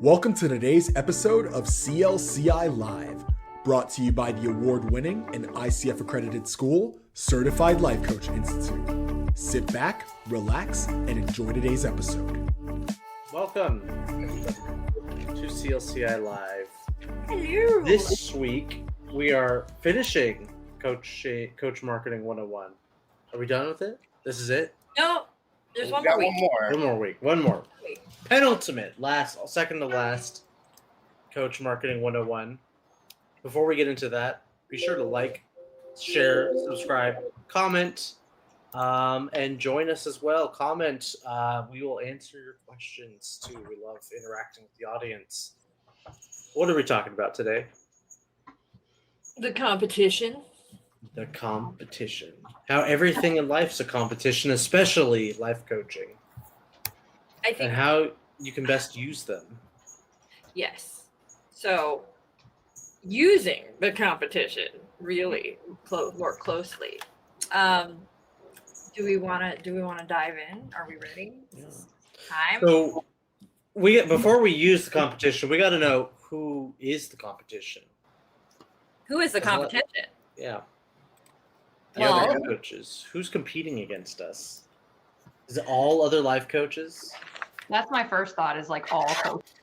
Welcome to today's episode of CLCI Live, brought to you by the award-winning and ICF accredited school, Certified Life Coach Institute. Sit back, relax, and enjoy today's episode. Welcome to CLCI Live. Hello. This week we are finishing Coach Marketing 101. Are we done with it? This is it? No, there's one got more week. One more week. One more. Penultimate, second to last, Coach Marketing 101. Before we get into that, be sure to like, share, subscribe, comment, and join us as well. Comment. We will answer your questions too. We love interacting with the audience. What are we talking about today? The competition. The competition. How everything in life's a competition, especially life coaching. I And think how you can best use them. yes. So using the competition really more closely. Do we want to dive in? Are we ready? Yeah. Time. So before we use the competition, we got to know who is the competition. Who is the That's what- competition? Yeah. The Well- other coaches. Who's competing against us? Is it all other life coaches? That's my first thought is like all coaches.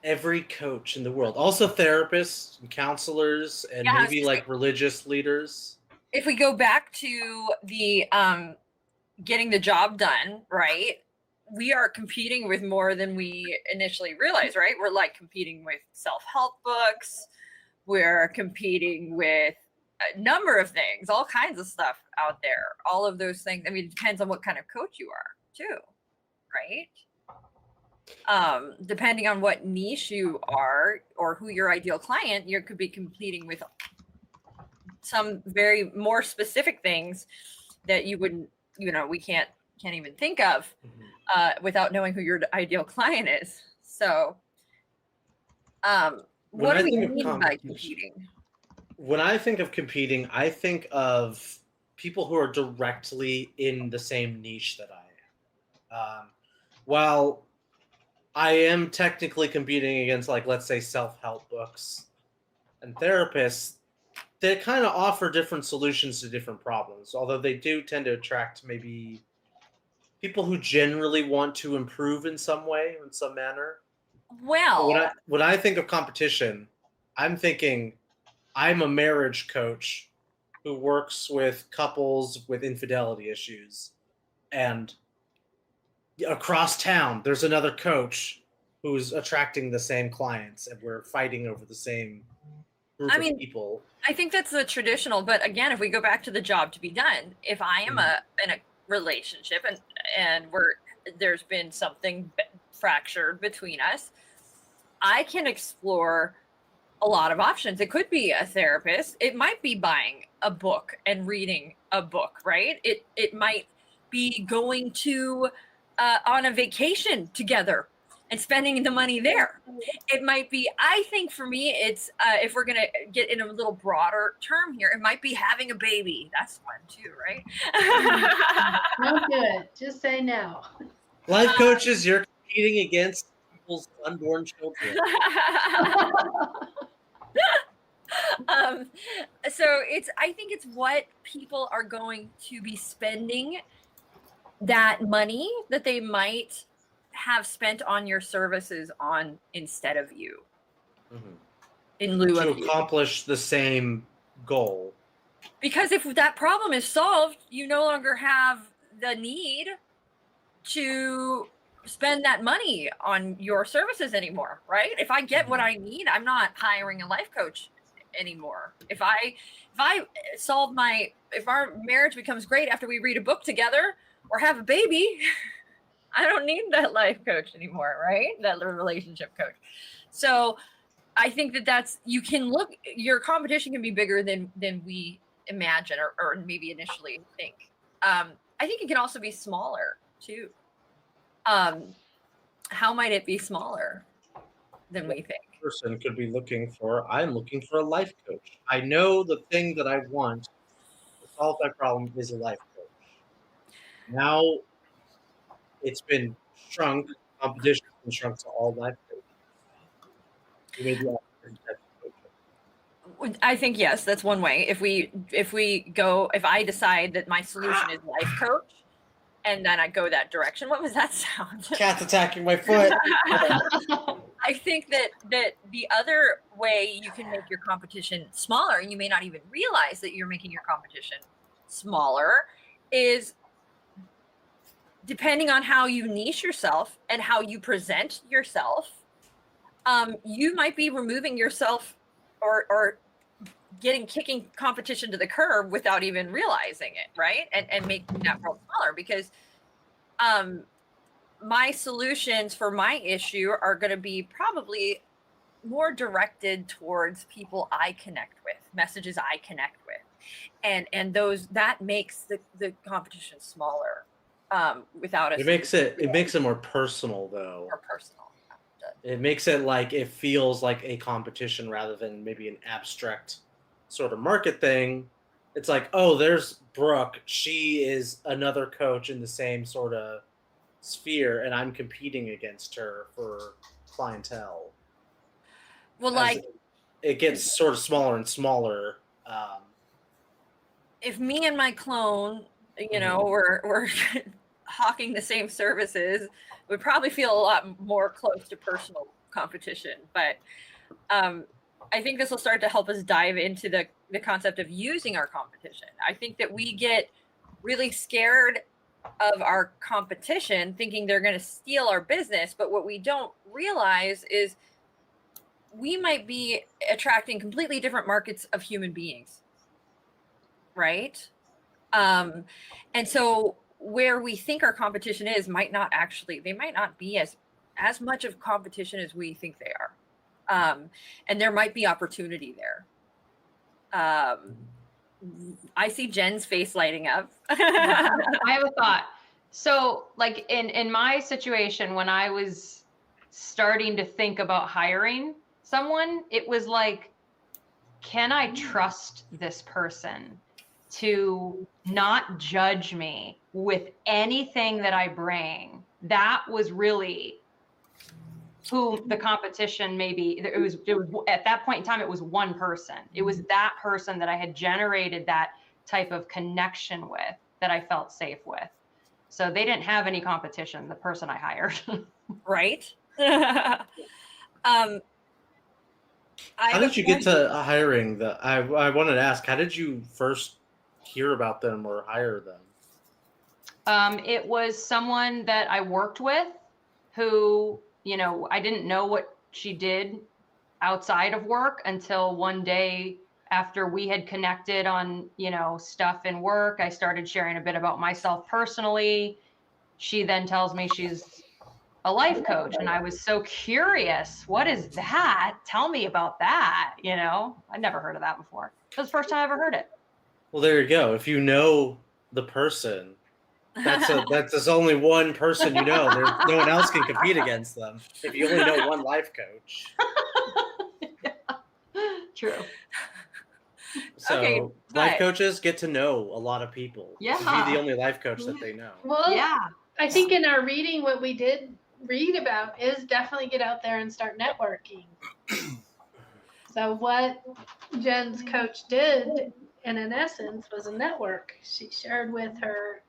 Every coach in the world. Also therapists and counselors and Yeah, maybe like religious leaders. If we go back to the getting the job done, right? We are competing with more than we initially realized, right? We're like competing with self-help books. We're competing with a number of things, all kinds of stuff out there. All of those things. I mean, it depends on what kind of coach you are too, right? Depending on what niche you are or who your ideal client, you could be competing with some very more specific things that you wouldn't, we can't even think of without knowing who your ideal client is. So, what I do we think of mean by competition- competing? When I think of competing, I think of people who are directly in the same niche that I am. While I am technically competing against, like, let's say, self-help books and therapists, they kind of offer different solutions to different problems, although they do tend to attract maybe people who generally want to improve in some way, in some manner. Well, When I think of competition, I'm thinking I'm a marriage coach who works with couples with infidelity issues, and across town there's another coach who's attracting the same clients, and we're fighting over the same group of people. I think that's the traditional, but again, if we go back to the job to be done, if I am in a relationship and there's been something fractured between us, I can explore a lot of options. It could be a therapist. It might be buying a book and reading a book, right? It might be going to on a vacation together and spending the money there. It might be, I think for me, it's if we're going to get in a little broader term here, it might be having a baby. That's fun too, right? Not good. Just say no. Life coaches, you're competing against people's unborn children. So I think it's what people are going to be spending that money that they might have spent on your services on instead of you, in lieu To of you. accomplish the same goal. Because if that problem is solved, you no longer have the need to spend that money on your services anymore, right? If I get what I need, I'm not hiring a life coach anymore. If our marriage becomes great after we read a book together or have a baby, I don't need that life coach anymore, right? That relationship coach. So I think your competition can be bigger than we imagine or maybe initially think. I think it can also be smaller too. How might it be smaller than we think? Person could be I'm looking for a life coach. I know the thing that I want to solve my problem is a life coach. Now it's been shrunk, competition has been shrunk to all life coaches. You made the opposite type of coaching. I think yes, that's one way. If I decide that my solution is life coach, and then I go that direction. What was that sound? Cat's attacking my foot. I think that the other way you can make your competition smaller, and you may not even realize that you're making your competition smaller, is depending on how you niche yourself and how you present yourself. You might be removing yourself or kicking competition to the curb without even realizing it, right? And making that world smaller, because my solutions for my issue are going to be probably more directed towards people I connect with, messages I connect with, and that makes the competition smaller without us. It makes it more personal, though. More personal. It makes it like it feels like a competition rather than maybe an abstract sort of market thing. It's like, oh, there's Brooke. She is another coach in the same sort of sphere, and I'm competing against her for clientele. Well, As like it gets sort of smaller and smaller. if me and my clone, we're hawking the same services, would probably feel a lot more close to personal competition. But I think this will start to help us dive into the concept of using our competition. I think that we get really scared of our competition, thinking they're going to steal our business. But what we don't realize is we might be attracting completely different markets of human beings. Right? And so where we think our competition is they might not be as much of competition as we think they are. And there might be opportunity there. I see Jen's face lighting up. I have a thought. So like in my situation, when I was starting to think about hiring someone, it was like, can I trust this person to not judge me with anything that I bring? That was really who the competition maybe, it was at that point in time, it was one person. It was that person that I had generated that type of connection with, that I felt safe with. So they didn't have any competition, the person I hired. Right? How did you get to hiring I wanted to ask, how did you first hear about them or hire them? It was someone that I worked with who, I didn't know what she did outside of work until one day after we had connected on, stuff in work. I started sharing a bit about myself personally. She then tells me she's a life coach. And I was so curious. What is that? Tell me about that. I'd never heard of that before. It was the first time I ever heard it. Well, there you go. If you know the person, that's only one person you know. No one else can compete against them if you only know one life coach. Yeah. True. So Okay, life but- coaches get to know a lot of people. Yeah. To be the only life coach that they know. Well, Yeah. I think in our reading, what we did read about is definitely get out there and start networking. So what Jen's coach did, in essence, was a network. She shared with her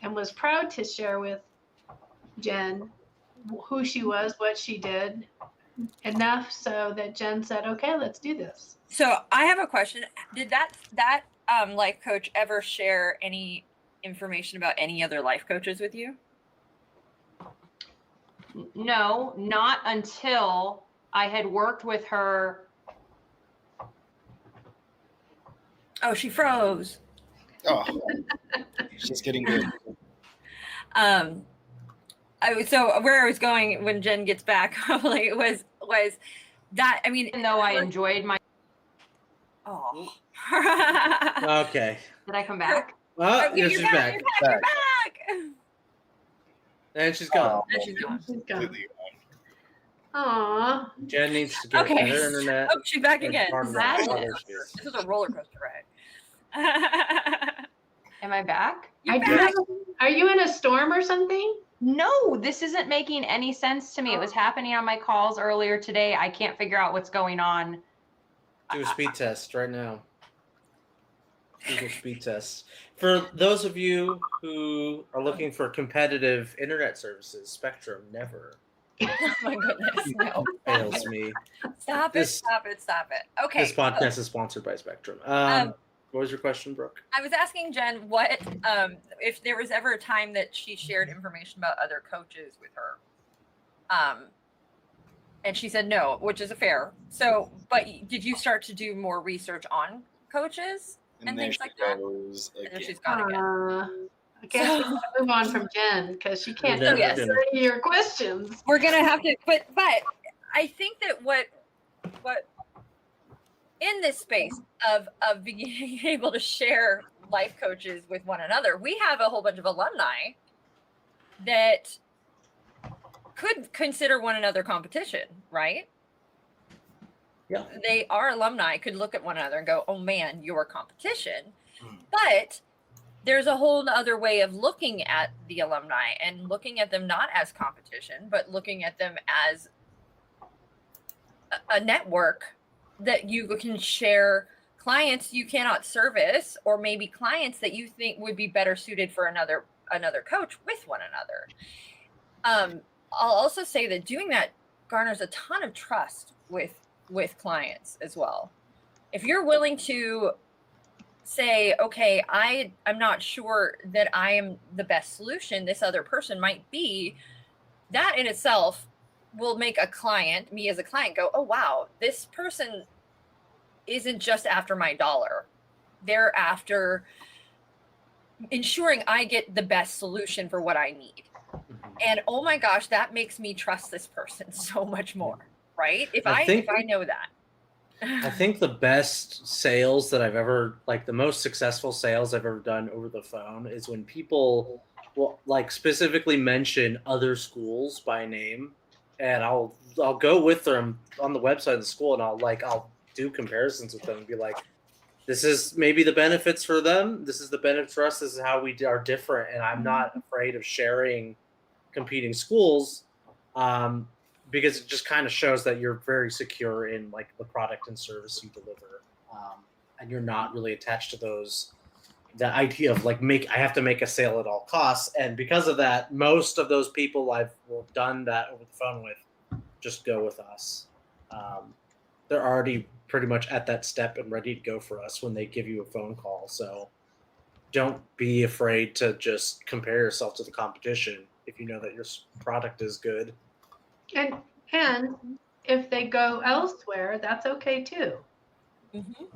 and was proud to share with Jen who she was, what she did, enough so that Jen said, okay, let's do this. So I have a question. Did that life coach ever share any information about any other life coaches with you? No, not until I had worked with her. Oh, she froze. Oh, she's getting good. So where I was going when Jen gets back probably was that, I mean, Even though I enjoyed my. oh. Okay. Did I come back? Well, Okay, she's you're back. You're back. And she's gone. And she's gone. She's gone. Completely Aw. Jen needs to get Okay. better internet. Oh, she's back again. Farm This that is, other is- issues. this is a roller coaster ride. Am I back? You're I back. do. Are you in a storm or something? no, this isn't making any sense to me. It was happening on my calls earlier today. I can't figure out what's going on. Do a speed test right now. Google speed test. For those of you who are looking for competitive internet services, Spectrum never Oh my goodness, no. fails me. Stop it, This- stop it, stop it. Okay. This podcast is sponsored by Spectrum. What was your question, Brooke? I was asking Jen what if there was ever a time that she shared information about other coaches with her. And she said no, which is fair. So, but did you start to do more research on coaches and there things she like that? goes And then again. she's gone again. I guess we gotta move on from Jen because she can't Never answer gonna- any of your questions. We're gonna have to, but I think that what in this space of being able to share life coaches with one another, we have a whole bunch of alumni that could consider one another competition, right? Yeah. They are alumni, could look at one another and go, oh man, you're competition. Hmm. But there's a whole other way of looking at the alumni and looking at them not as competition, but looking at them as a network that you can share clients you cannot service, or maybe clients that you think would be better suited for another coach with one another. I'll also say that doing that garners a ton of trust with clients as well. If you're willing to say, okay, I'm not sure that I am the best solution, this other person might be, that in itself will make me as a client go, oh wow, this person isn't just after my dollar. They're after ensuring I get the best solution for what I need. And oh my gosh, that makes me trust this person so much more, right? If I know that. I think the best sales that I've ever, like the most successful sales I've ever done over the phone is when people will like specifically mention other schools by name, and I'll go with them on the website of the school, and I'll do comparisons with them and be like, this is maybe the benefits for them, this is the benefits for us, this is how we are different, and I'm not afraid of sharing competing schools. Because it just kind of shows that you're very secure in like the product and service you deliver, and you're not really attached to the idea of like I have to make a sale at all costs. And because of that, most of those people I've done that over the phone with just go with us. They're already pretty much at that step and ready to go for us when they give you a phone call. So don't be afraid to just compare yourself to the competition if you know that your product is good. And if they go elsewhere, that's okay too. Mhm.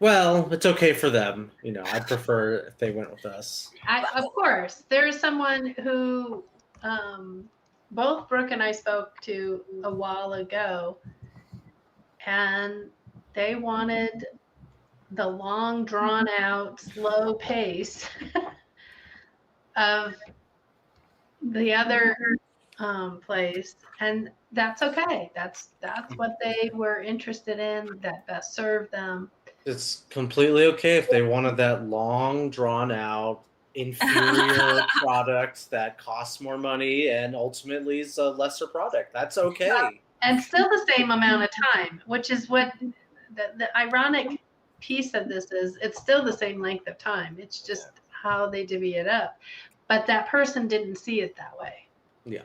Well, it's okay for them. I'd prefer if they went with us. Of course, there's someone who both Brooke and I spoke to a while ago, and they wanted the long, drawn out, slow pace of the other place, and that's okay. That's what they were interested in, that best served them. It's completely okay if they wanted that long, drawn out, inferior product that costs more money and ultimately is a lesser product. That's okay. And still the same amount of time, which is what the ironic piece of this is. It's still the same length of time. It's just how they divvy it up. But that person didn't see it that way. Yeah.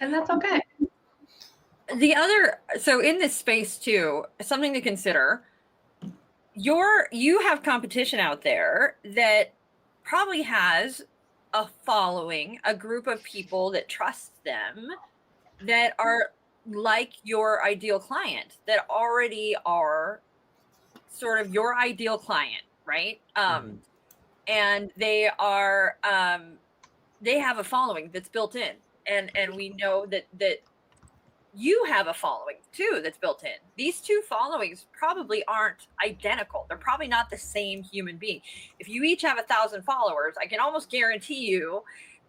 And that's okay. So in this space too, something to consider, you have competition out there that probably has a following, a group of people that trust them, that are like your ideal client, that already are sort of your ideal client, right? And they are they have a following that's built in, and we know that you have a following too that's built in. These two followings probably aren't identical. They're probably not the same human being. If you each have 1,000 followers, I can almost guarantee you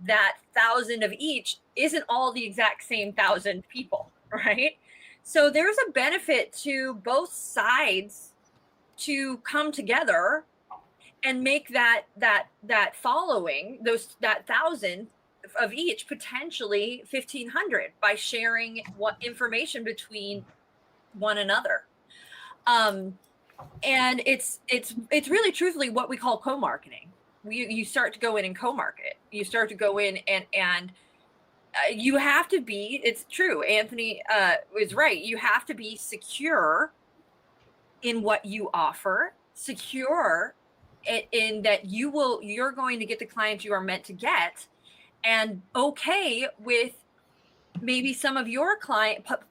that 1,000 of each isn't all the exact same 1,000 people, right? So there's a benefit to both sides to come together and make that following, that 1,000 of each, potentially 1,500 by sharing what information between one another. And it's really truthfully what we call co-marketing. You start to go in and co-market. You start to go in and you have to be, it's true, Anthony is right. You have to be secure in what you offer, secure in that you're going to get the clients you are meant to get, and okay with maybe some of your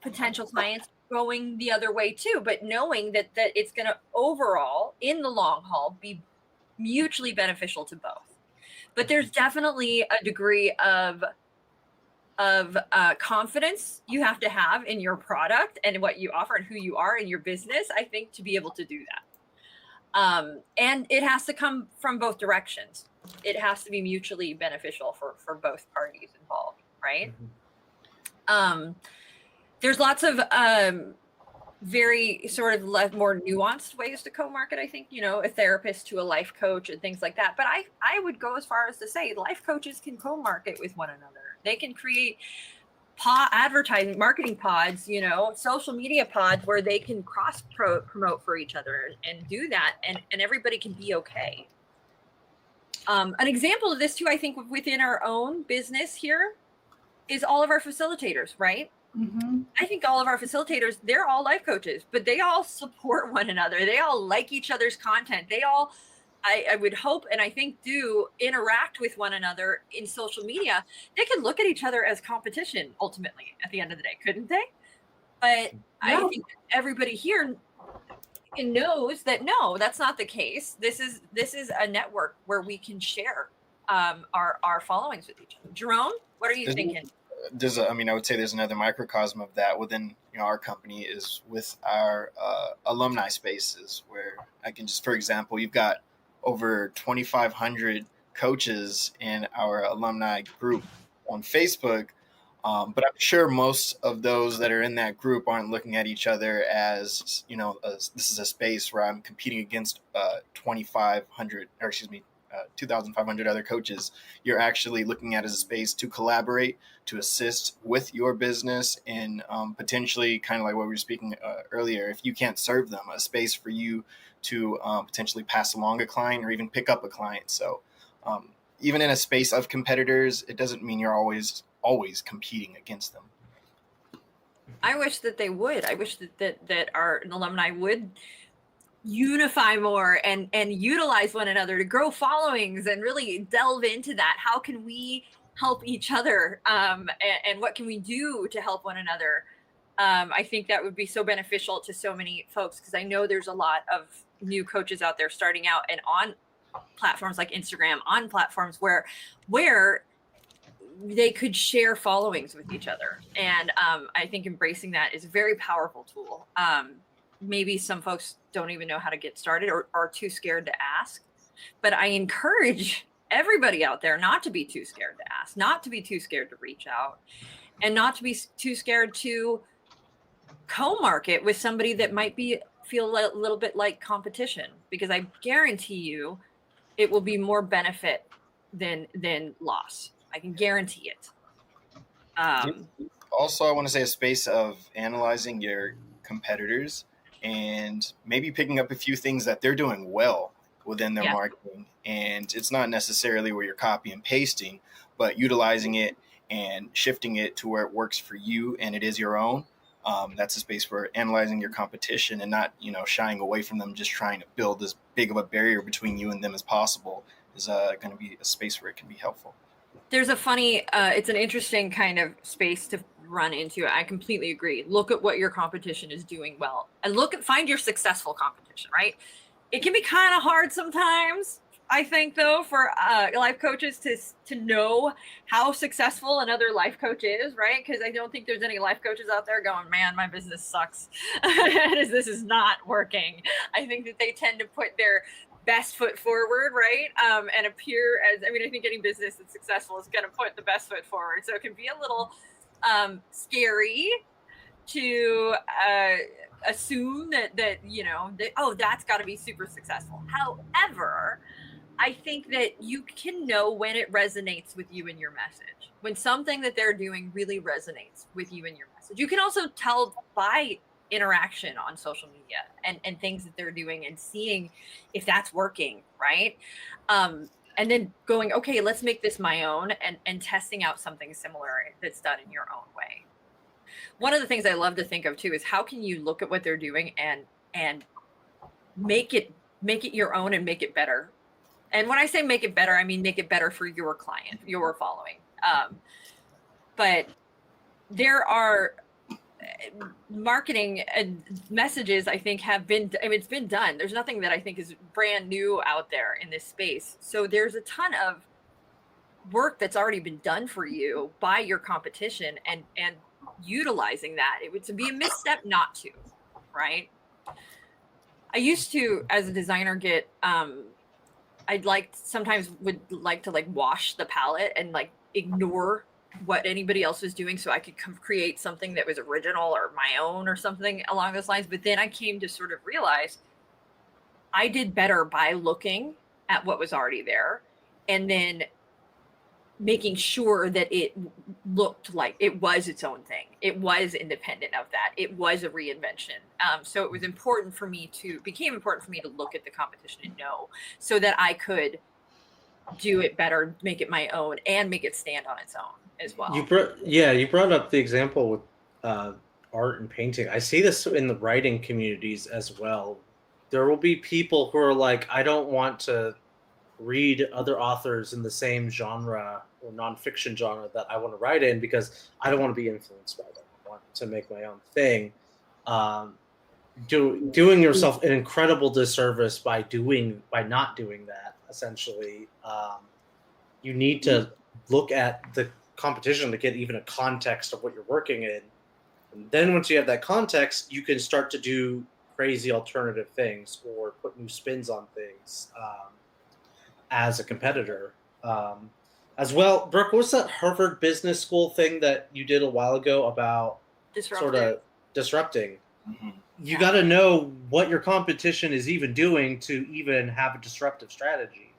potential clients going the other way too, but knowing that it's going to overall in the long haul be mutually beneficial to both. But there's definitely a degree of confidence you have to have in your product and what you offer and who you are in your business, I think, to be able to do that. And it has to come from both directions. It has to be mutually beneficial for both parties involved, right? Mm-hmm. There's lots of very sort of more nuanced ways to co-market, I think, a therapist to a life coach and things like that. But I would go as far as to say life coaches can co-market with one another. They can create advertising, marketing pods, social media pods where they can cross promote for each other and do that. And everybody can be okay. An example of this too, I think within our own business here is all of our facilitators, right? Mm-hmm. I think all of our facilitators, they're all life coaches, but they all support one another. They all like each other's content. They all, I would hope, and I think do interact with one another in social media. They can look at each other as competition ultimately at the end of the day, couldn't they? But yeah. I think everybody here knows that no, that's not the case. This is a network where we can share our followings with each other. Jerome, what are you thinking? I would say there's another microcosm of that within our company is with our alumni spaces, where I can just, for example, you've got over 2,500 coaches in our alumni group on Facebook. But I'm sure most of those that are in that group aren't looking at each other as, this is a space where I'm competing against 2,500 other coaches. You're actually looking at it as a space to collaborate, to assist with your business, and potentially kind of like what we were speaking earlier, if you can't serve them, a space for you to potentially pass along a client or even pick up a client. So even in a space of competitors, it doesn't mean you're always competing against them. I wish that they would. I wish that our alumni would unify more and utilize one another to grow followings and really delve into that. How can we help each other? And what can we do to help one another? I think that would be so beneficial to so many folks, because I know there's a lot of new coaches out there starting out and on platforms like Instagram, on platforms where they could share followings with each other. And I think embracing that is a very powerful tool. Maybe some folks don't even know how to get started or are too scared to ask. But I encourage everybody out there not to be too scared to ask, not to be too scared to reach out, and not to be too scared to co-market with somebody that might feel a little bit like competition, because I guarantee you it will be more benefit than loss. I can guarantee it. Also, I want to say a space of analyzing your competitors and maybe picking up a few things that they're doing well within their marketing. And it's not necessarily where you're copy and pasting, but utilizing it and shifting it to where it works for you and it is your own. That's a space for analyzing your competition and not, shying away from them, just trying to build as big of a barrier between you and them as possible is going to be a space where it can be helpful. There's a funny, it's an interesting kind of space to run into. I completely agree. Look at what your competition is doing well and find your successful competition, right? It can be kind of hard sometimes, I think, though, for life coaches to know how successful another life coach is, right? Because I don't think there's any life coaches out there going, man, my business sucks. This is not working. I think that they tend to put their best foot forward, right? And appear as, I think any business that's successful is going to put the best foot forward. So it can be a little scary to assume that that's got to be super successful. However, I think that you can know when it resonates with you and your message. When something that they're doing really resonates with you and your message. You can also tell by interaction on social media and things that they're doing and seeing if that's working, right? And then going, okay, let's make this my own, and testing out something similar that's done in your own way. One of the things I love to think of too is how can you look at what they're doing and make it your own and make it better. And when I say make it better, I mean make it better for your client, your following. But there are marketing and messages, I think, have been, I mean, it's been done. There's nothing that I think is brand new out there in this space. So there's a ton of work that's already been done for you by your competition, and utilizing that. It would be a misstep not to, right? I used to, as a designer, get sometimes would like to like wash the palette and like ignore what anybody else was doing so I could create something that was original or my own or something along those lines. But then I came to sort of realize I did better by looking at what was already there and then making sure that it looked like it was its own thing. It was independent of that. It was a reinvention. So it was became important for me to look at the competition and know so that I could do it better, make it my own, and make it stand on its own as well. You brought up the example with art and painting. I see this in the writing communities as well. There will be people who are like, I don't want to read other authors in the same genre or nonfiction genre that I want to write in because I don't want to be influenced by them. I want to make my own thing. Doing yourself an incredible disservice by not doing that. Essentially, you need to look at the competition to get even a context of what you're working in. And then once you have that context, you can start to do crazy alternative things or put new spins on things as a competitor. As well, Brooke, what's that Harvard Business School thing that you did a while ago about sort of disrupting? Mm-hmm. You got to know what your competition is even doing to even have a disruptive strategy.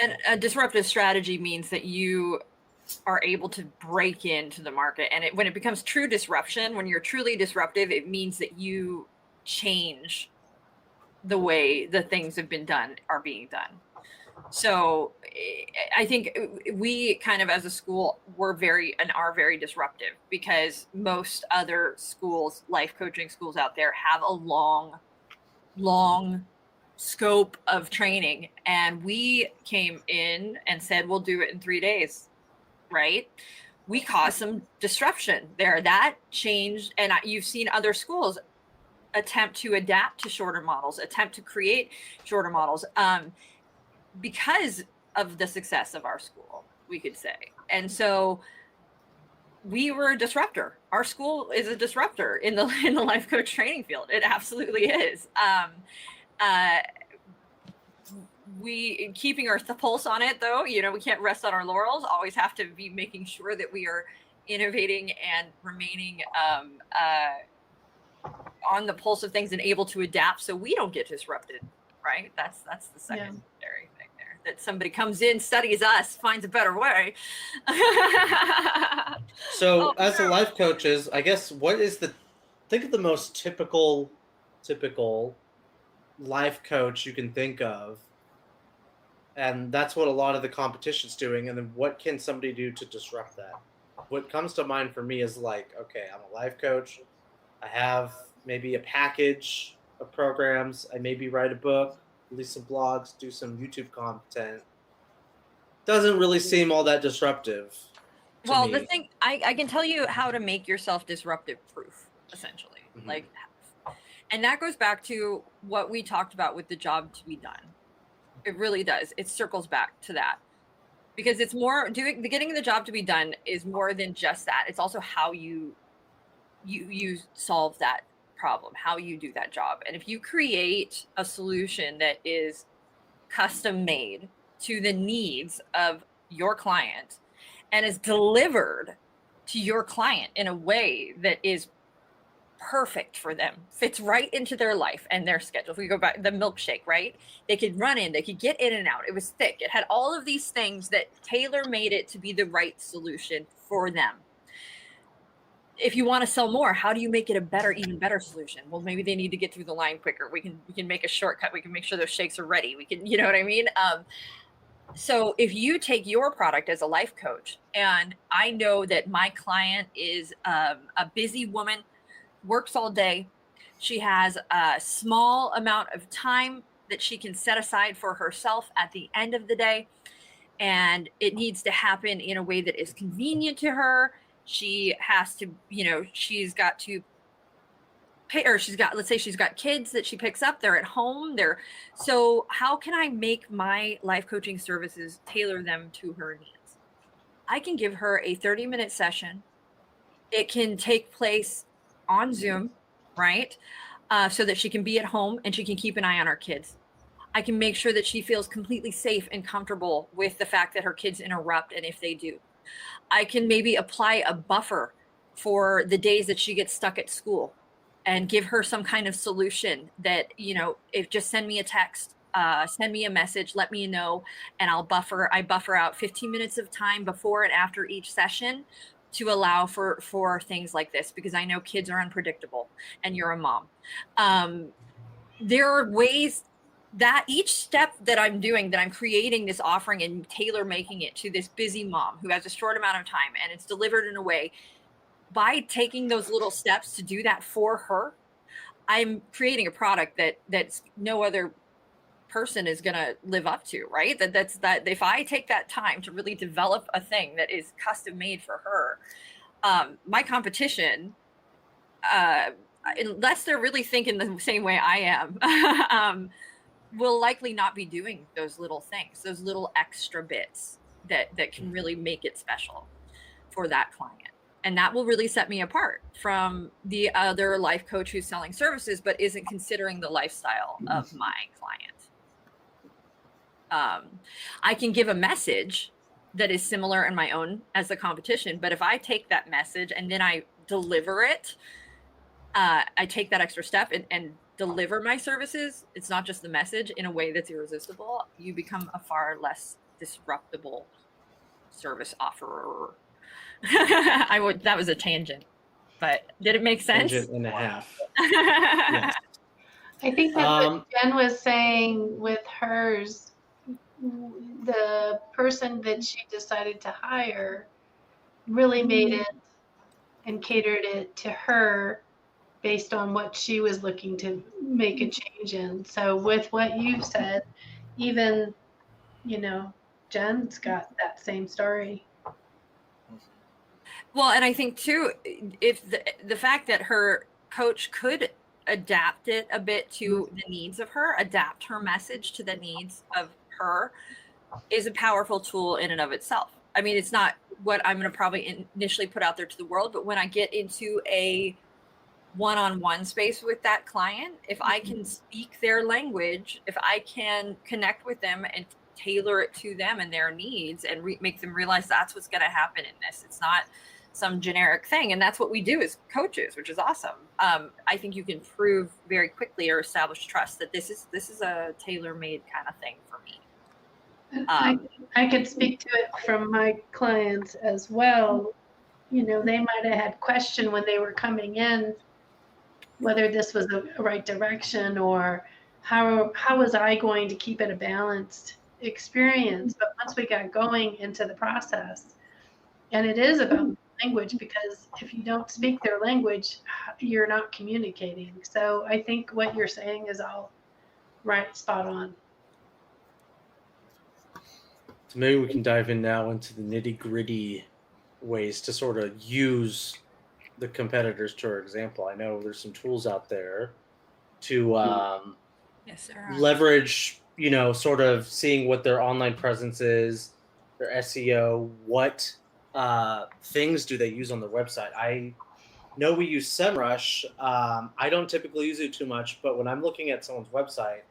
And a disruptive strategy means that you are able to break into the market. And when it becomes true disruption, when you're truly disruptive, it means that you change the way the things have been done are being done. So I think we kind of as a school are very disruptive because most other schools, life coaching schools out there, have a long scope of training. And we came in and said, we'll do it in 3 days, right? We caused some disruption there. That changed. And you've seen other schools attempt to adapt to shorter models, attempt to create shorter models. Because of the success of our school, we could say. And so we were a disruptor. Our school is a disruptor in the life coach training field. It absolutely is. We keeping our pulse on it though, we can't rest on our laurels, always have to be making sure that we are innovating and remaining on the pulse of things and able to adapt so we don't get disrupted, right? That's the secondary thing there, that somebody comes in, studies us, finds a better way. So as a life coaches, I guess think of the most typical life coach you can think of, and that's what a lot of the competition's doing. And then what can somebody do to disrupt that? What comes to mind for me is like, okay, I'm a life coach, I have maybe a package of programs, I maybe write a book, release some blogs, do some YouTube content. Doesn't really seem all that disruptive to well me. The thing, I can tell you how to make yourself disruptive proof, essentially. Mm-hmm. And that goes back to what we talked about with the job to be done. It really does. It circles back to that, because it's more getting the job to be done is more than just that. It's also how you solve that problem, how you do that job. And if you create a solution that is custom made to the needs of your client and is delivered to your client in a way that is perfect for them, fits right into their life and their schedule. If we go back, the milkshake, right? They could run in, they could get in and out. It was thick. It had all of these things that tailor made it to be the right solution for them. If you want to sell more, how do you make it a better, even better solution? Well, maybe they need to get through the line quicker. We can make a shortcut. We can make sure those shakes are ready. We can, you know what I mean? So if you take your product as a life coach, and I know that my client is a busy woman, works all day, she has a small amount of time that she can set aside for herself at the end of the day, and it needs to happen in a way that is convenient to her. She has to, she's got to pay, or let's say she's got kids that she picks up, they're at home, so how can I make my life coaching services tailor them to her needs? I can give her a 30-minute session. It can take place on Zoom, right? So that she can be at home and she can keep an eye on her kids. I can make sure that she feels completely safe and comfortable with the fact that her kids interrupt, and if they do. I can maybe apply a buffer for the days that she gets stuck at school and give her some kind of solution that, if just send me a text, send me a message, let me know, and I buffer out 15 minutes of time before and after each session to allow for things like this, because I know kids are unpredictable and you're a mom. There are ways that each step that I'm doing, that I'm creating this offering and tailor making it to this busy mom who has a short amount of time, and it's delivered in a way, by taking those little steps to do that for her, I'm creating a product that's no other person is going to live up to, right? That's if I take that time to really develop a thing that is custom made for her, my competition, unless they're really thinking the same way I am, will likely not be doing those little things, those little extra bits that can really make it special for that client. And that will really set me apart from the other life coach who's selling services but isn't considering the lifestyle of my client. I can give a message that is similar in my own as the competition, but if I take that message and then I deliver it, I take that extra step and deliver my services, it's not just the message, in a way that's irresistible, you become a far less disruptible service offerer. That was a tangent, but did it make sense? Tangent and a half. I think that's what Jen was saying with hers. The person that she decided to hire really made it and catered it to her based on what she was looking to make a change in. So with what you said, even, Jen's got that same story. Well, and I think too, if the fact that her coach could adapt it a bit to the needs of her, adapt her message to the needs of her, is a powerful tool in and of itself. I mean, it's not what I'm going to probably initially put out there to the world, but when I get into a one-on-one space with that client, if I can speak their language, if I can connect with them and tailor it to them and their needs, and make them realize that's what's going to happen in this. It's not some generic thing. And that's what we do as coaches, which is awesome. I think you can prove very quickly or establish trust that this is a tailor-made kind of thing for me. I could speak to it from my clients as well. They might have had question when they were coming in, whether this was the right direction, or how was I going to keep it a balanced experience. But once we got going into the process, and it is about language, because if you don't speak their language, you're not communicating. So I think what you're saying is all right, spot on. So maybe we can dive in now into the nitty-gritty ways to sort of use the competitors to our example. I know there's some tools out there to Yes, there are. leverage, sort of seeing what their online presence is, their SEO, what things do they use on their website. I know we use SEMrush. I don't typically use it too much, but when I'm looking at someone's website,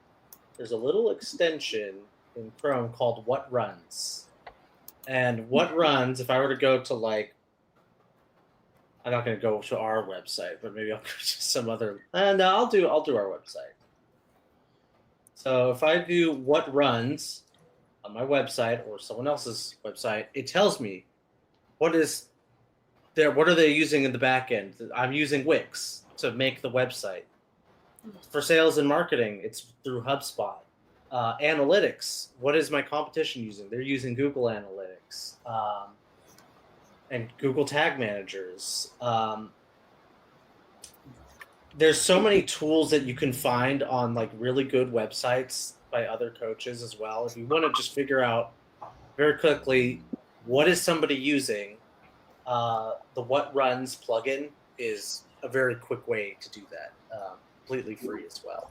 there's a little extension in Chrome called What Runs. And What Runs, if I were to go to I'm not going to go to our website, but maybe I'll go to some other. No, I'll do our website. So if I do what runs on my website or someone else's website, it tells me what are they using in the back end. I'm using Wix to make the website. For sales and marketing, it's through HubSpot. Analytics, what is my competition using? They're using Google Analytics and Google Tag Managers. There's so many tools that you can find on like really good websites by other coaches as well. If you want to just figure out very quickly what is somebody using, the What Runs plugin is a very quick way to do that, completely free as well.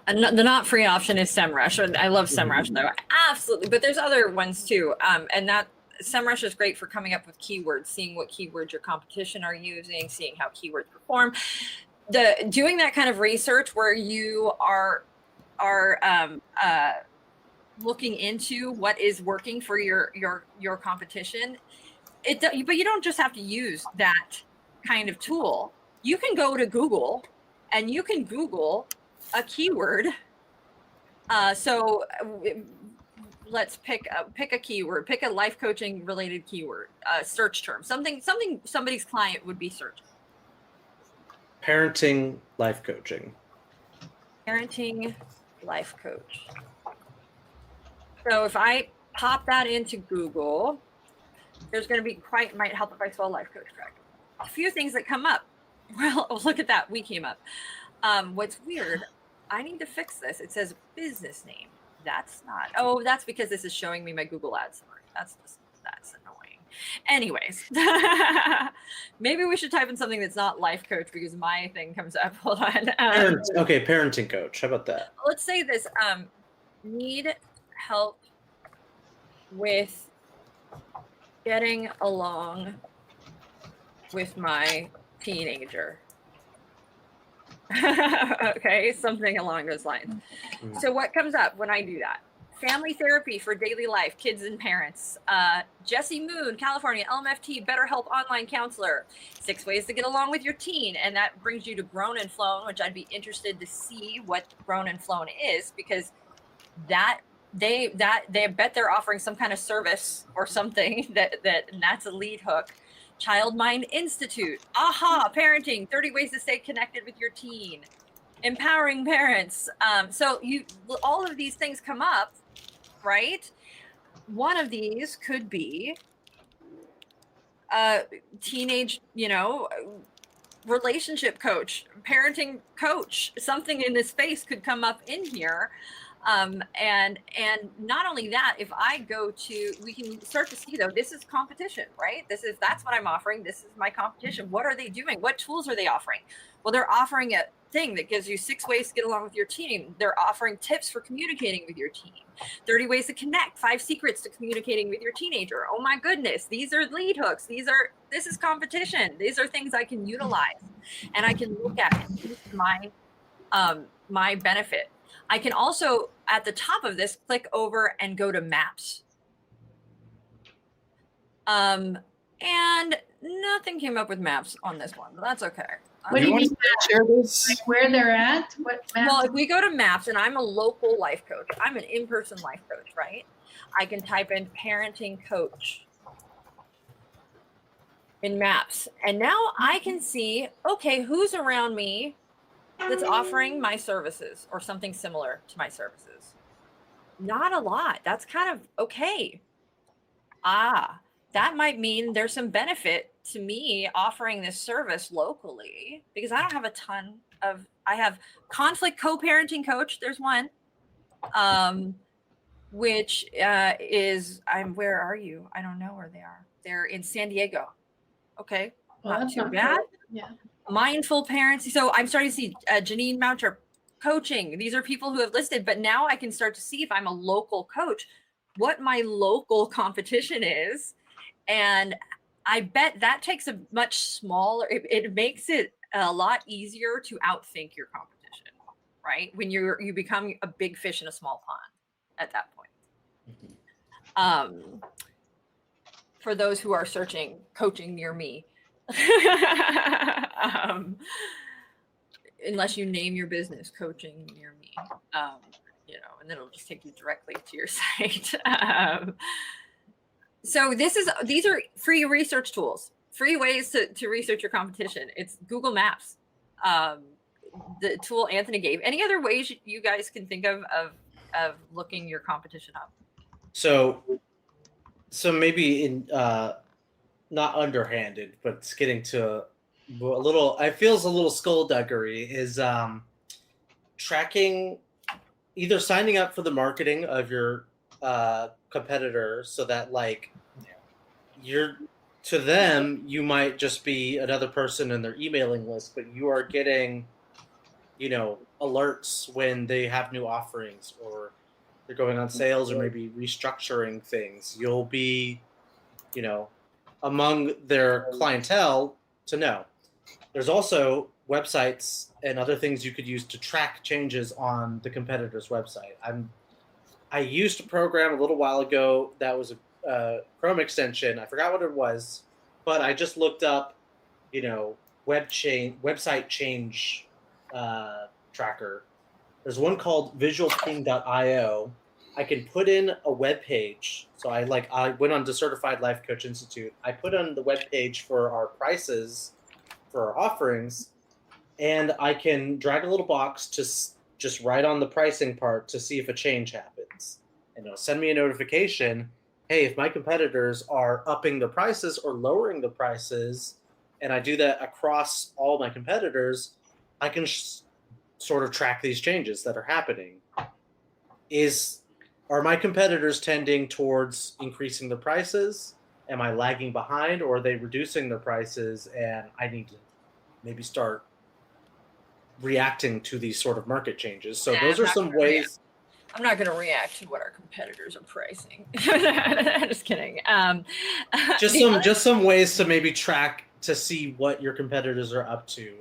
And the not free option is SEMrush. I love SEMrush though, absolutely. But there's other ones too, and that SEMrush is great for coming up with keywords, seeing what keywords your competition are using, seeing how keywords perform. Doing that kind of research where you are looking into what is working for your competition. But you don't just have to use that kind of tool. You can go to Google and you can Google a keyword. So let's pick a keyword, pick a life coaching related keyword, search term, something somebody's client would be searching. Parenting life coaching. Parenting life coach. So if I pop that into Google, there's going to be might help if I spell life coach correct. A few things that come up. Well, look at that. We came up. What's weird, I need to fix this. It says business name. That's not. Oh, that's because this is showing me my Google Ads summary. That's annoying. Anyways, maybe we should type in something that's not life coach because my thing comes up. Hold on. Parenting coach. How about that? Let's say this. Need help with getting along with my teenager. Okay, something along those lines. So what comes up when I do that? Family therapy for daily life, kids and parents. Jesse Moon, California, LMFT, BetterHelp online counselor. 6 ways to get along with your teen. And that brings you to Grown and Flown, which I'd be interested to see what Grown and Flown is, because they bet they're offering some kind of service or something and that's a lead hook. Child Mind Institute, AHA, parenting, 30 ways to stay connected with your teen, empowering parents. So all of these things come up, right? One of these could be a teenage, relationship coach, parenting coach. Something in this space could come up in here. And not only that, if I go to, we can start to see though, this is competition, right? That's what I'm offering. This is my competition. What are they doing? What tools are they offering? Well, they're offering a thing that gives you 6 ways to get along with your team. They're offering tips for communicating with your team, 30 ways to connect, 5 secrets to communicating with your teenager. Oh my goodness. These are lead hooks. This is competition. These are things I can utilize and I can look at and use my benefit. I can also, at the top of this, click over and go to maps. And nothing came up with maps on this one, but that's okay. What do you mean? Share this? Like where they're at? What maps? Well, if we go to maps, and I'm a local life coach, I'm an in-person life coach, right? I can type in parenting coach in maps. And now I can see, okay, who's around me that's offering my services or something similar to my services? Not a lot. That's kind of okay. That might mean there's some benefit to me offering this service locally, because I don't have a ton of, I have conflict co-parenting coach. There's one, which is, where are you? I don't know where they are. They're in San Diego. Okay. Well, not too bad. good. Yeah. Mindful parents. So I'm starting to see Janine Mounter coaching. These are people who have listed, but now I can start to see, if I'm a local coach, what my local competition is. And I bet that takes a much smaller, it makes it a lot easier to outthink your competition, right? When you become a big fish in a small pond at that point. For those who are searching coaching near me, Unless you name your business Coaching Near Me, and then it'll just take you directly to your site. So these are free research tools, free ways to research your competition. It's Google Maps, the tool Anthony gave. Any other ways you guys can think of looking your competition up? So maybe in not underhanded, but it's getting to a little. It feels a little skullduggery. Is tracking, either signing up for the marketing of your competitor, so that like you're to them, you might just be another person in their emailing list, but you are getting, alerts when they have new offerings or they're going on sales or maybe restructuring things. You'll be, among their clientele to know. There's also websites and other things you could use to track changes on the competitor's website. I used a program a little while ago that was a Chrome extension. I forgot what it was, but I just looked up, website change tracker. There's one called visualping.io. I can put in a web page. So I went on to Certified Life Coach Institute. I put on the web page for our prices, for our offerings, and I can drag a little box to just write on the pricing part to see if a change happens. And it'll send me a notification, hey, if my competitors are upping the prices or lowering the prices, and I do that across all my competitors, I can sort of track these changes that are happening. Are my competitors tending towards increasing the prices? Am I lagging behind, or are they reducing their prices and I need to maybe start reacting to these sort of market changes? So those are some ways. I'm not going to react to what our competitors are pricing. Just kidding. Just some ways to maybe track to see what your competitors are up to.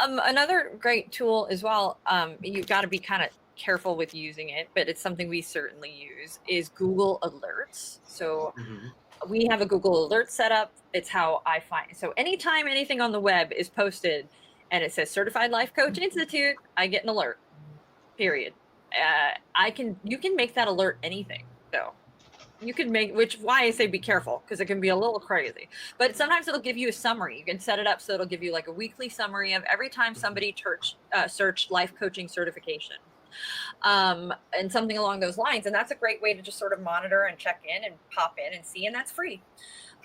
Another great tool as well. You've got to be kind of careful with using it, but it's something we certainly use, is Google Alerts. So we have a Google Alert set up. It's how I find. So anytime anything on the web is posted and it says Certified Life Coach Institute, I get an alert, period. You can make that alert anything, though. You can why I say be careful, because it can be a little crazy. But sometimes it'll give you a summary. You can set it up so it'll give you like a weekly summary of every time somebody searched life coaching certification, and something along those lines. And that's a great way to just sort of monitor and check in and pop in and see, and that's free.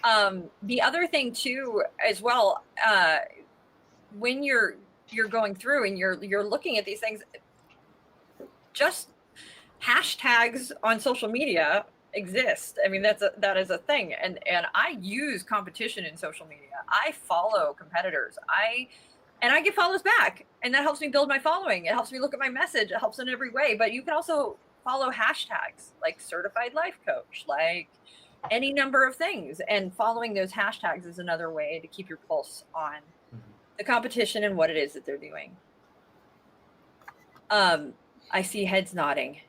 The other thing too, as well, when you're going through and you're looking at these things, just hashtags on social media exist. I mean, that is a thing. And I use competition in social media. I follow competitors. I get follows back, and that helps me build my following. It helps me look at my message. It helps in every way. But you can also follow hashtags like Certified Life Coach, like any number of things. And following those hashtags is another way to keep your pulse on the competition and what it is that they're doing. I see heads nodding.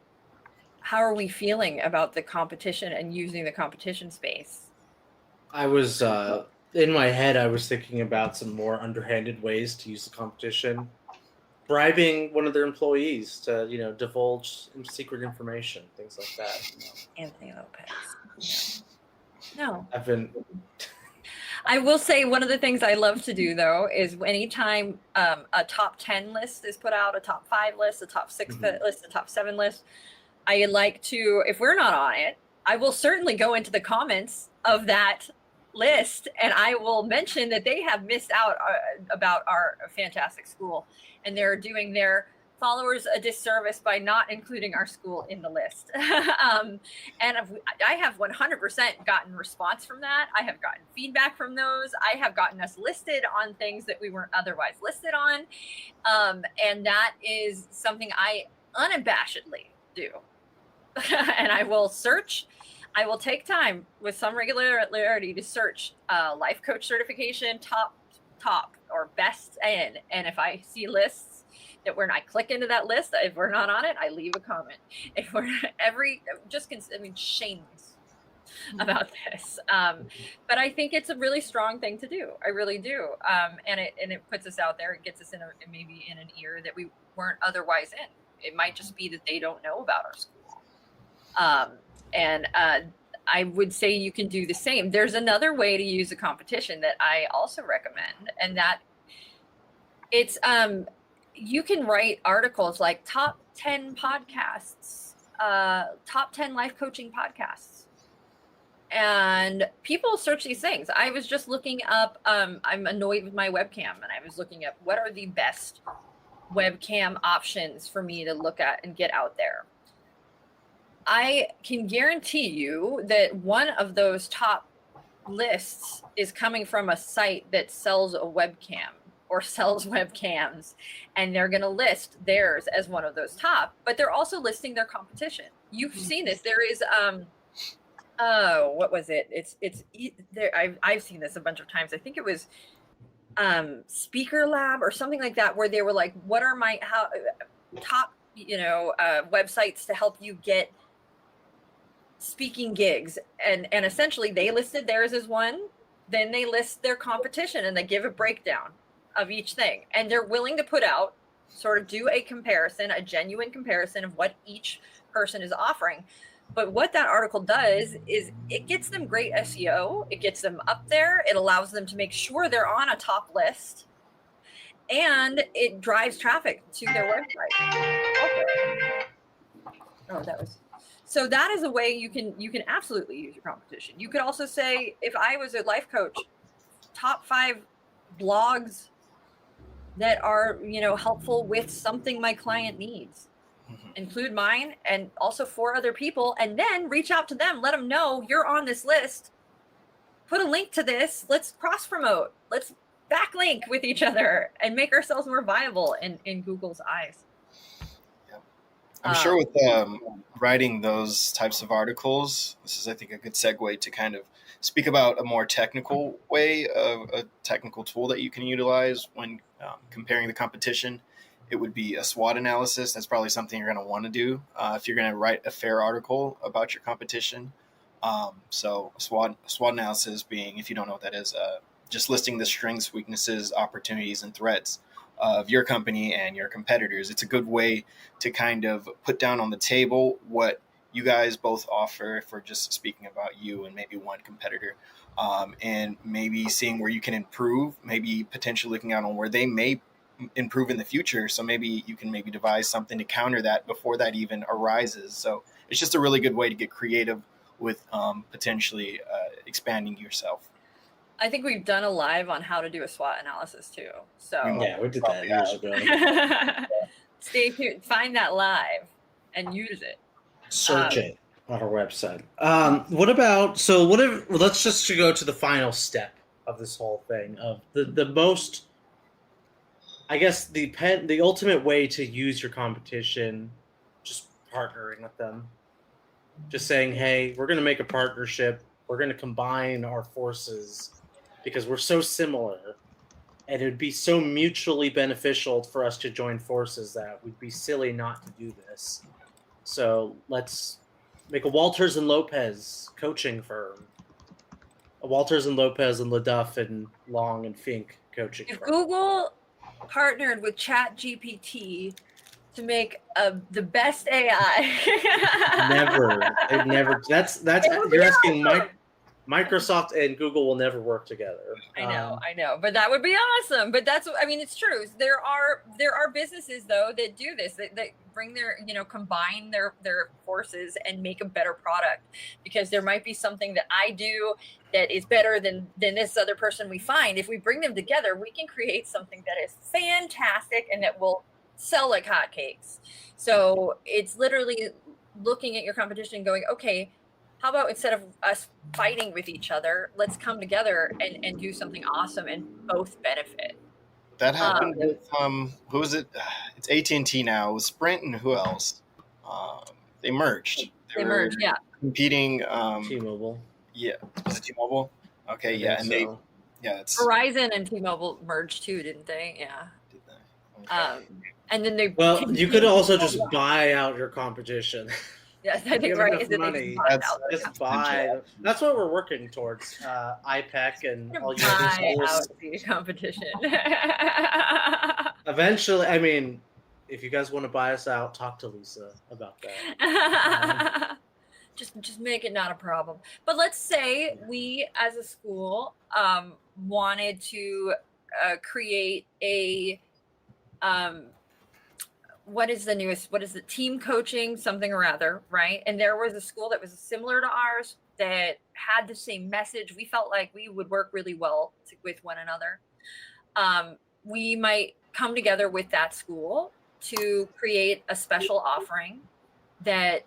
How are we feeling about the competition and using the competition space? I was in my head, I was thinking about some more underhanded ways to use the competition. Bribing one of their employees to, divulge secret information, things like that. Anthony Lopez. No. I will say one of the things I love to do, though, is anytime a top 10 list is put out, a top 5 list, a top 6 list, a top 7 list, I like to, if we're not on it, I will certainly go into the comments of that list and I will mention that they have missed out about our fantastic school, and they're doing their followers a disservice by not including our school in the list. And I have 100% gotten response from that. I have gotten feedback from those. I have gotten us listed on things that we weren't otherwise listed on. And that is something I unabashedly do. And I will search. I will take time with some regularity to search life coach certification, top or best in. And if I see lists that when I click into that list, if we're not on it, I leave a comment. If we're shameless about this. But I think it's a really strong thing to do. I really do. And it puts us out there. It gets us maybe in an ear that we weren't otherwise in. It might just be that they don't know about our school. And I would say you can do the same. There's another way to use a competition that I also recommend, and that it's you can write articles like top 10 podcasts, top 10 life coaching podcasts. And people search these things. I was just looking up, I'm annoyed with my webcam, and I was looking up what are the best webcam options for me to look at and get out there. I can guarantee you that one of those top lists is coming from a site that sells a webcam or sells webcams, and they're going to list theirs as one of those top, but they're also listing their competition. You've seen this. There is, what was it? It's there. I've seen this a bunch of times. I think it was Speaker Lab or something like that, where they were like, what are my top, websites to help you get speaking gigs, and essentially they listed theirs as one, then they list their competition and they give a breakdown of each thing, and they're willing to put out, sort of do a comparison, a genuine comparison of what each person is offering. But what that article does is it gets them great SEO, it gets them up there, it allows them to make sure they're on a top list, and it drives traffic to their website. Oh, that was... So that is a way you can absolutely use your competition. You could also say, if I was a life coach, top 5 blogs that are, helpful with something my client needs. Include mine and also 4 other people, and then reach out to them, let them know you're on this list. Put a link to this. Let's cross promote. Let's backlink with each other and make ourselves more viable in Google's eyes. I'm sure with writing those types of articles, this is, I think, a good segue to kind of speak about a more technical way of a technical tool that you can utilize when comparing the competition. It would be a SWOT analysis. That's probably something you're going to want to do if you're going to write a fair article about your competition. So SWOT analysis being, if you don't know what that is, just listing the strengths, weaknesses, opportunities, and threats of your company and your competitors. It's a good way to kind of put down on the table what you guys both offer, for just speaking about you and maybe one competitor, and maybe seeing where you can improve, maybe potentially looking out on where they may improve in the future. So maybe you can devise something to counter that before that even arises. So it's just a really good way to get creative with potentially expanding yourself. I think we've done a live on how to do a SWOT analysis too. So yeah, we did that years ago. Stay tuned. Find that live and use it. Search it on our website. Let's just go to the final step of this whole thing, of the most, I guess, the ultimate way to use your competition, just partnering with them. Just saying, hey, we're going to make a partnership. We're going to combine our forces because we're so similar, and it would be so mutually beneficial for us to join forces that we'd be silly not to do this. So let's make a Walters and Lopez coaching firm. A Walters and Lopez and LaDuff and Long and Fink coaching firm. If Google partnered with ChatGPT to make the best AI, They've never. That's you're asking Microsoft and Google will never work together. I know, but that would be awesome. But it's true. There are businesses though that do this, that bring their, combine their forces and make a better product, because there might be something that I do that is better than this other person we find. If we bring them together, we can create something that is fantastic and that will sell like hotcakes. So it's literally looking at your competition and going, okay, how about instead of us fighting with each other, let's come together and do something awesome and both benefit. That happened with who is it? It's AT&T now. It was Sprint and who else? They merged. They merged, yeah. Competing. T-Mobile. Yeah, was it T-Mobile? Okay, yeah, and so. It's Verizon and T-Mobile merged too, didn't they? Yeah. Did they? Okay. And then they. Well, you could also just buy out your competition. Yes, I If you think have right. enough Is it they money, just bought That's- out the just competition? buy. That's what we're working towards. IPEC and all you other Buy schools. out the competition. Eventually, I mean, if you guys want to buy us out, talk to Lisa about that. Just make it not a problem. But let's say we as a school wanted to create a what is the team coaching something or other, right? And there was a school that was similar to ours that had the same message. We felt like we would work really well with one another. We might come together with that school to create a special offering that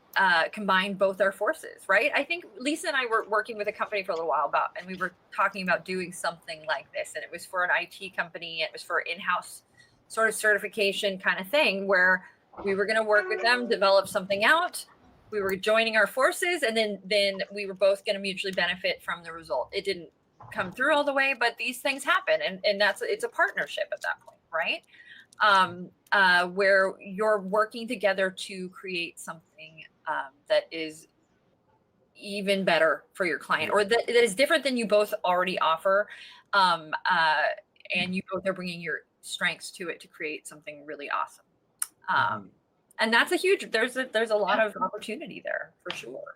combined both our forces, right? I think Lisa and I were working with a company for a little while and we were talking about doing something like this. And it was for an IT company. It was for in-house sort of certification kind of thing where we were going to work with them, develop something out. We were joining our forces, and then we were both going to mutually benefit from the result. It didn't come through all the way, but these things happen, and it's a partnership at that point, right? Where you're working together to create something that is even better for your client, or that is different than you both already offer, and you both are bringing your strengths to it to create something really awesome. And that's a huge. There's a lot of opportunity there for sure.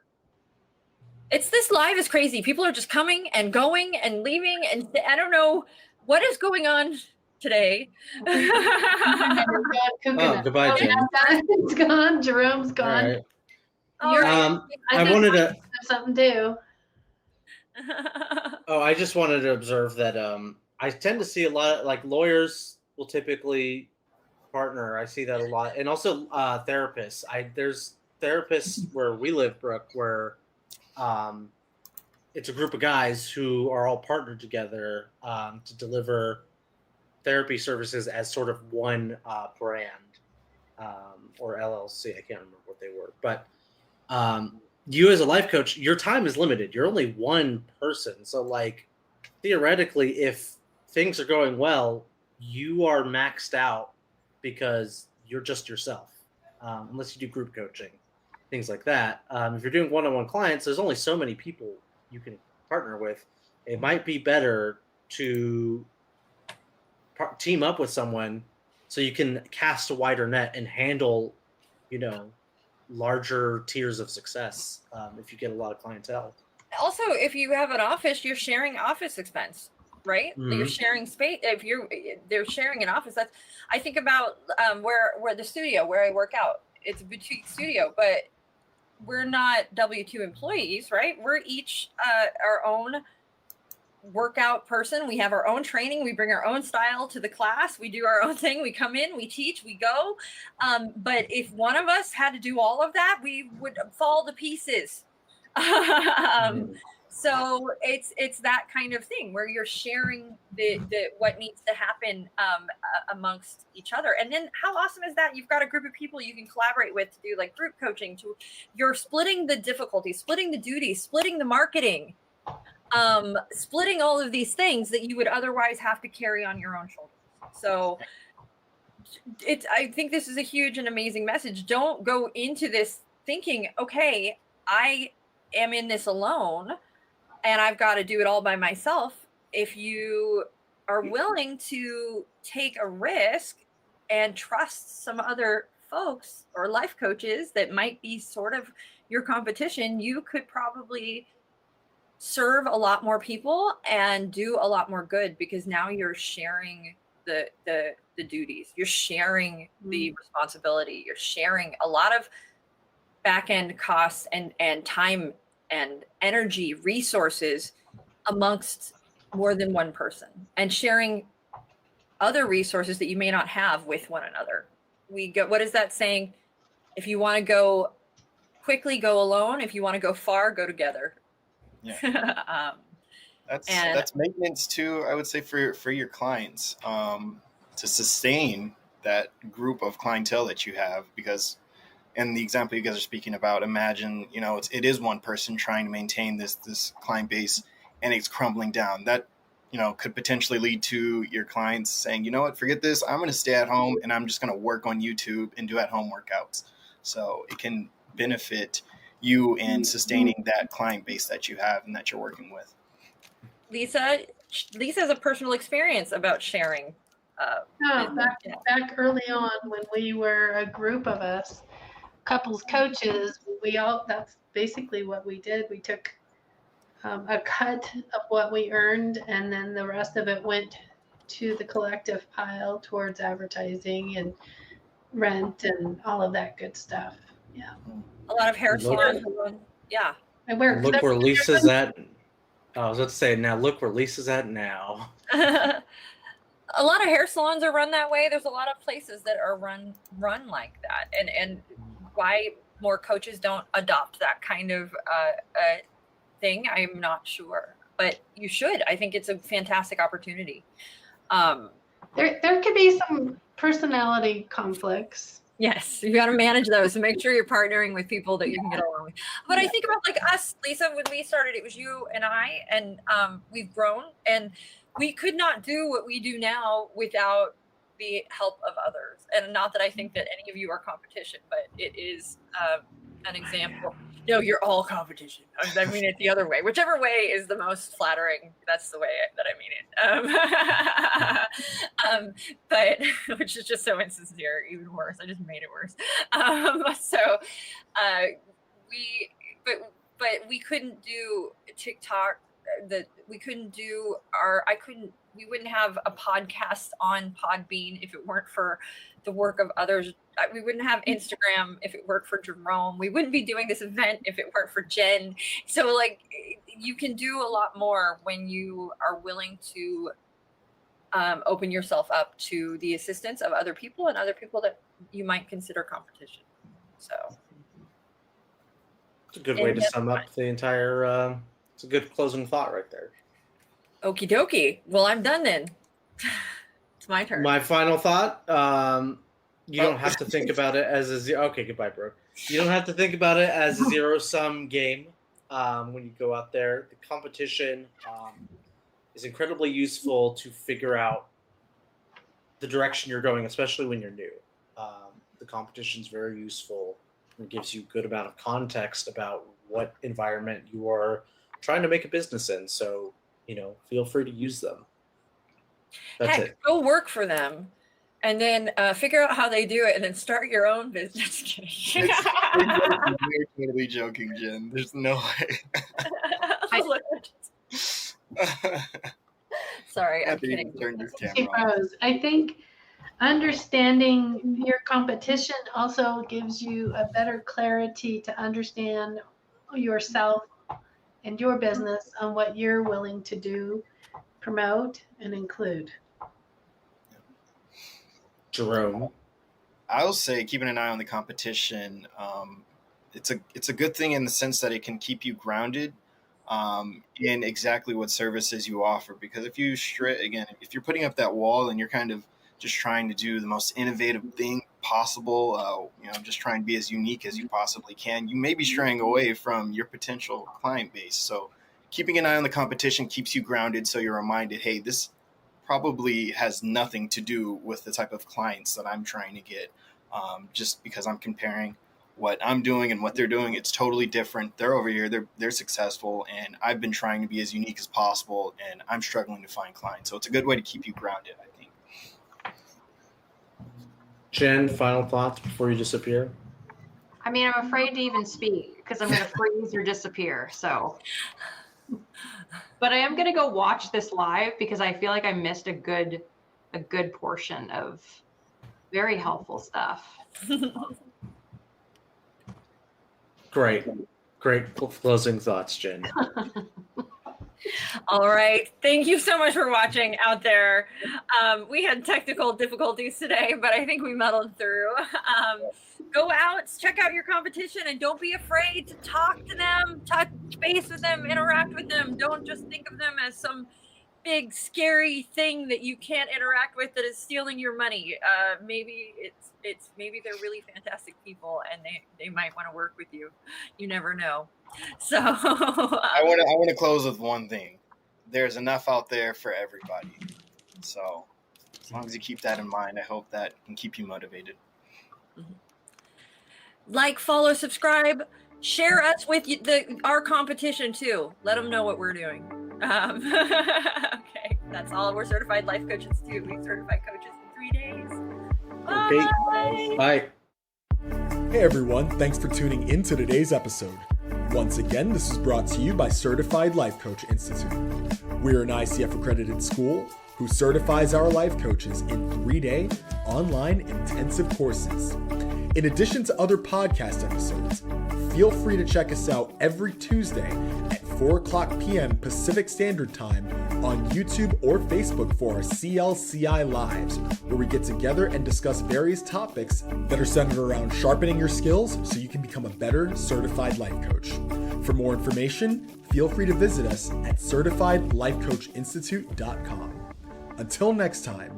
It's this live is crazy. People are just coming and going and leaving, and I don't know what is going on today. Oh, goodbye, Jen. It's gone. Jerome's gone. All right. I I think wanted to. have something too. Oh, I just wanted to observe that I tend to see a lot of, like, lawyers will typically partner. I see that a lot, and also therapists. There's therapists where we live, Brooke, where it's a group of guys who are all partnered together to deliver therapy services as sort of one brand or LLC. I can't remember what they were, but you as a life coach, your time is limited. You're only one person, so like theoretically, if things are going well, you are maxed out because you're just yourself, unless you do group coaching, things like that. If you're doing one-on-one clients, there's only so many people you can partner with. It might be better to team up with someone so you can cast a wider net and handle, larger tiers of success if you get a lot of clientele. Also, if you have an office, you're sharing office expense, right? Mm-hmm. You're sharing space. They're sharing an office. I think about where the studio where I work out. It's a boutique studio, but we're not W-2 employees, right? We're each our own workout person. We have our own training. We bring our own style to the class. We do our own thing. We come in, we teach, we go. But if one of us had to do all of that, we would fall to pieces. So it's that kind of thing where you're sharing the what needs to happen amongst each other. And then how awesome is that? You've got a group of people you can collaborate with to do like group coaching. You're splitting the difficulties, splitting the duties, splitting the marketing, splitting all of these things that you would otherwise have to carry on your own shoulders. So I think this is a huge and amazing message. Don't go into this thinking, okay, I am in this alone and I've got to do it all by myself. If you are willing to take a risk and trust some other folks or life coaches that might be sort of your competition, you could probably serve a lot more people and do a lot more good, because now you're sharing the duties, you're sharing the responsibility, you're sharing a lot of back end costs and time and energy resources amongst more than one person, and sharing other resources that you may not have with one another. What is that saying? If you want to go quickly, go alone. If you want to go far, go together. Yeah. That's maintenance too, I would say, for your clients, to sustain that group of clientele that you have. Because in the example you guys are speaking about, imagine, it is one person trying to maintain this client base and it's crumbling down. That, could potentially lead to your clients saying, you know what, forget this. I'm going to stay at home and I'm just going to work on YouTube and do at home workouts. So it can benefit you in sustaining that client base that you have and that you're working with. Lisa has a personal experience about sharing. No, back early on when we were a group of us, couples coaches, that's basically what we did. We took a cut of what we earned, and then the rest of it went to the collective pile towards advertising and rent and all of that good stuff. Yeah. A lot of hair salons. Yeah. It works. Look where Lisa's at. I was about to say, now look where Lisa's at now. A lot of hair salons are run that way. There's a lot of places that are run like that, and why more coaches don't adopt that kind of thing, I'm not sure, but you should. I think it's a fantastic opportunity. There could be some personality conflicts. Yes, you got to manage those and make sure you're partnering with people that you can get along with. But I think about like us, Lisa, when we started, it was you and I, and we've grown, and we could not do what we do now without the help of others. And not that I think that any of you are competition, but it is an example. No, you're all competition. I mean it the other way. Whichever way is the most flattering, that's the way that I mean it. But which is just so insincere, even worse. I just made it worse. But we couldn't do TikTok. We wouldn't have a podcast on Podbean if it weren't for the work of others. We wouldn't have Instagram if it weren't for Jerome. We wouldn't be doing this event if it weren't for Jen. So like, you can do a lot more when you are willing to open yourself up to the assistance of other people and other people that you might consider competition. So it's a good way to sum up the entire, it's a good closing thought right there. Okie dokie. Well, I'm done then. It's my turn. My final thought, you don't have to think about it as a zero. Okay, goodbye, bro. You don't have to think about it as a zero-sum game when you go out there. The competition is incredibly useful to figure out the direction you're going, especially when you're new. The competition is very useful and gives you a good amount of context about what environment you are trying to make a business in. So, feel free to use them. That's it. Go work for them. And then figure out how they do it, and then start your own business. You're totally joking, Jen. There's no way. Sorry, I'm kidding. Turn your camera on. I think understanding your competition also gives you a better clarity to understand yourself and your business on what you're willing to do, promote, and include. Jerome. I'll say keeping an eye on the competition. It's a good thing in the sense that it can keep you grounded in exactly what services you offer. Because if you're putting up that wall and you're kind of just trying to do the most innovative thing possible, just trying to be as unique as you possibly can, you may be straying away from your potential client base. So keeping an eye on the competition keeps you grounded, so you're reminded, hey, this probably has nothing to do with the type of clients that I'm trying to get. Just because I'm comparing what I'm doing and what they're doing, it's totally different. They're over here, they're successful, and I've been trying to be as unique as possible, and I'm struggling to find clients. So it's a good way to keep you grounded, I think. Jen, final thoughts before you disappear? I mean, I'm afraid to even speak because I'm going to freeze or disappear. So, but I am going to go watch this live because I feel like I missed a good portion of very helpful stuff. Great closing thoughts, Jen. All right. Thank you so much for watching out there. We had technical difficulties today, but I think we muddled through. Go out, check out your competition, and don't be afraid to talk to them, touch base with them, interact with them. Don't just think of them as some big scary thing that you can't interact with that is stealing your money. Maybe maybe they're really fantastic people and they might want to work with you. You never know. So I want to close with one thing. There's enough out there for everybody. So as long as you keep that in mind, I hope that can keep you motivated. like, follow, subscribe, share us with our competition too. Let them know what we're doing. Okay, that's all. We're Certified Life Coach Institute. We certify coaches in 3 days. Bye. Okay. Bye. Hey everyone, thanks for tuning in to today's episode. Once again, this is brought to you by Certified Life Coach Institute. We're an ICF accredited school who certifies our life coaches in 3-day online intensive courses. In addition to other podcast episodes, feel free to check us out every Tuesday at 4:00 p.m. Pacific Standard Time on YouTube or Facebook for our CLCI Lives, where we get together and discuss various topics that are centered around sharpening your skills so you can become a better certified life coach. For more information, feel free to visit us at CertifiedLifeCoachInstitute.com. Until next time,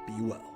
be well.